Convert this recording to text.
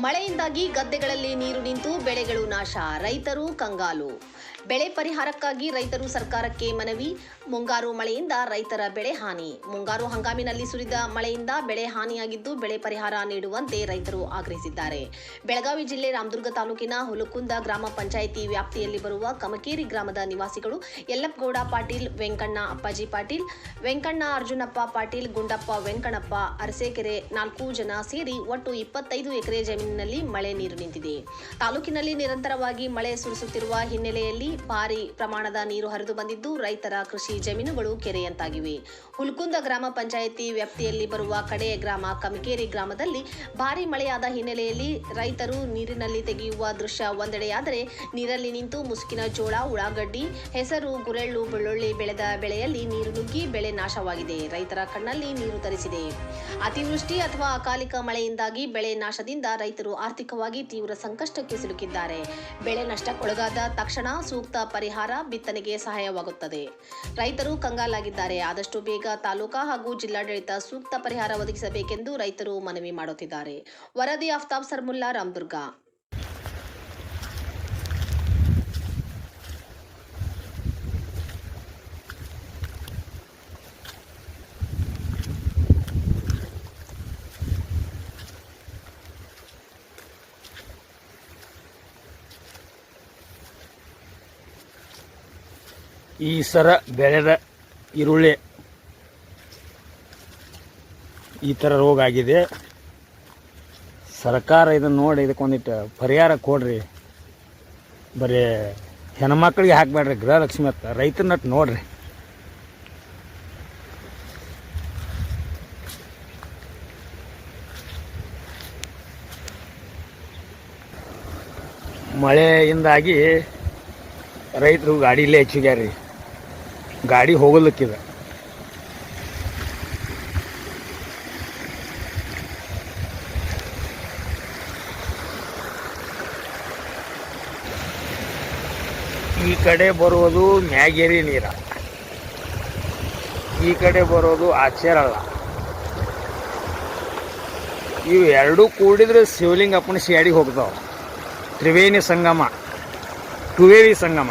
ಮಳೆಯಿಂದಾಗಿ ಗದ್ದೆಗಳಲ್ಲಿ ನೀರು ನಿಂತು ಬೆಳೆಗಳು ನಾಶ, ರೈತರು ಕಂಗಾಲು. ಬೆಳೆ ಪರಿಹಾರಕ್ಕಾಗಿ ರೈತರು ಸರ್ಕಾರಕ್ಕೆ ಮನವಿ. ಮುಂಗಾರು ಮಳೆಯಿಂದ ರೈತರ ಬೆಳೆ ಹಾನಿ. ಮುಂಗಾರು ಹಂಗಾಮಿನಲ್ಲಿ ಸುರಿದ ಮಳೆಯಿಂದ ಬೆಳೆ ಹಾನಿಯಾಗಿದ್ದು ಬೆಳೆ ಪರಿಹಾರ ನೀಡುವಂತೆ ರೈತರು ಆಗ್ರಹಿಸಿದ್ದಾರೆ. ಬೆಳಗಾವಿ ಜಿಲ್ಲೆ ರಾಮದುರ್ಗ ತಾಲೂಕಿನ ಹುಲಕುಂದ ಗ್ರಾಮ ಪಂಚಾಯಿತಿ ವ್ಯಾಪ್ತಿಯಲ್ಲಿ ಬರುವ ಕಮಕೇರಿ ಗ್ರಾಮದ ನಿವಾಸಿಗಳು ಯಲ್ಲಪ್ಪಗೌಡ ಪಾಟೀಲ್, ವೆಂಕಣ್ಣ ಅಪ್ಪಾಜಿ ಪಾಟೀಲ್, ವೆಂಕಣ್ಣ ಅರ್ಜುನಪ್ಪ ಪಾಟೀಲ್, ಗುಂಡಪ್ಪ ವೆಂಕಣ್ಣಪ್ಪ ಅರಸೇಕೆರೆ 4 ಜನ ಸೇರಿ ಒಟ್ಟು 25 ಎಕರೆ ಜಮೀನಿನಲ್ಲಿ ಮಳೆ ನೀರು ನಿಂತಿದೆ. ತಾಲೂಕಿನಲ್ಲಿ ನಿರಂತರವಾಗಿ ಮಳೆ ಸುರಿಸುತ್ತಿರುವ ಹಿನ್ನೆಲೆಯಲ್ಲಿ ಭಾರಿ ಪ್ರಮಾಣದ ನೀರು ಹರಿದು ಬಂದಿದ್ದು ರೈತರ ಕೃಷಿ ಜಮೀನುಗಳು ಕೆರೆಯಂತಾಗಿವೆ. ಹುಲಕುಂದ ಗ್ರಾಮ ಪಂಚಾಯಿತಿ ವ್ಯಾಪ್ತಿಯಲ್ಲಿ ಬರುವ ಕಡೆಯ ಗ್ರಾಮ ಕಮಕೇರಿ ಗ್ರಾಮದಲ್ಲಿ ಭಾರಿ ಮಳೆಯಾದ ಹಿನ್ನೆಲೆಯಲ್ಲಿ ರೈತರು ನೀರಿನಲ್ಲಿ ತೆಗೆಯುವ ದೃಶ್ಯ ಒಂದೆಡೆಯಾದರೆ, ನೀರಲ್ಲಿ ನಿಂತು ಮುಸುಕಿನ ಜೋಳ, ಉಳ್ಳಾಗಡ್ಡಿ, ಹೆಸರು, ಗುರೆಳ್ಳು, ಬೆಳ್ಳುಳ್ಳಿ ಬೆಳೆದ ಬೆಳೆಯಲ್ಲಿ ನೀರು ನುಗ್ಗಿ ಬೆಳೆ ನಾಶವಾಗಿದೆ. ರೈತರ ಕಣ್ಣಲ್ಲಿ ನೀರು ತರಿಸಿದೆ. ಅತಿವೃಷ್ಟಿ ಅಥವಾ ಅಕಾಲಿಕ ಮಳೆಯಿಂದಾಗಿ ಬೆಳೆ ನಾಶದಿಂದ ರೈತರು ಆರ್ಥಿಕವಾಗಿ ತೀವ್ರ ಸಂಕಷ್ಟಕ್ಕೆ ಸಿಲುಕಿದ್ದಾರೆ. ಬೆಳೆ ನಷ್ಟಕ್ಕೊಳಗಾದ ತಕ್ಷಣ ಸೂಕ್ತ ಪರಿಹಾರ ಬಿತ್ತನೆಗೆ ಸಹಾಯವಾಗುತ್ತದೆ. ರೈತರು ಕಂಗಾಲಾಗಿದ್ದಾರೆ. ಆದಷ್ಟು ಬೇಗ ತಾಲೂಕಾ ಹಾಗೂ ಜಿಲ್ಲಾಡಳಿತ ಸೂಕ್ತ ಪರಿಹಾರ ಒದಗಿಸಬೇಕೆಂದು ರೈತರು ಮನವಿ ಮಾಡುತ್ತಿದ್ದಾರೆ. ವರದಿ ಆಫ್ತಾಬ್ ಸರ್ಮುಲ್ಲಾ, ರಾಮದುರ್ಗ. ಈ ಸರ ಬೆಳೆದ ಈರುಳ್ಳಿ ಈ ಥರ ರೋಗ ಆಗಿದೆ. ಸರ್ಕಾರ ಇದನ್ನು ನೋಡಿ ಇದಕ್ಕೊಂದಿಟ್ಟು ಪರಿಹಾರ ಕೊಡ್ರಿ. ಬರೀ ಹೆಣ್ಮಕ್ಳಿಗೆ ಹಾಕಬೇಡ್ರಿ, ಗೃಹಲಕ್ಷ್ಮಿ ಅಂತ ರೈತನಟ್ಟು ನೋಡ್ರಿ. ಮಳೆಯಿಂದಾಗಿ ರೈತರು ಗಾಡಿಲೇ ಹೆಚ್ಚಿಗ್ಯಾರಿ. ಗಾಡಿ ಹೋಗಲಿಕ್ಕಿದೆ. ಈ ಕಡೆ ಬರೋದು ಮ್ಯಾಗೇರಿ ನೀರ, ಈ ಕಡೆ ಬರೋದು ಆಚೇರಲ್ಲ. ಇವು ಎರಡೂ ಕೂಡಿದ್ರೆ ಶಿವಲಿಂಗಪ್ಪನ ಶಿಯಾಡಿಗೆ ಹೋಗ್ತಾವೆ. ತ್ರಿವೇಣಿ ಸಂಗಮ, ಟುವೇರಿ ಸಂಗಮ.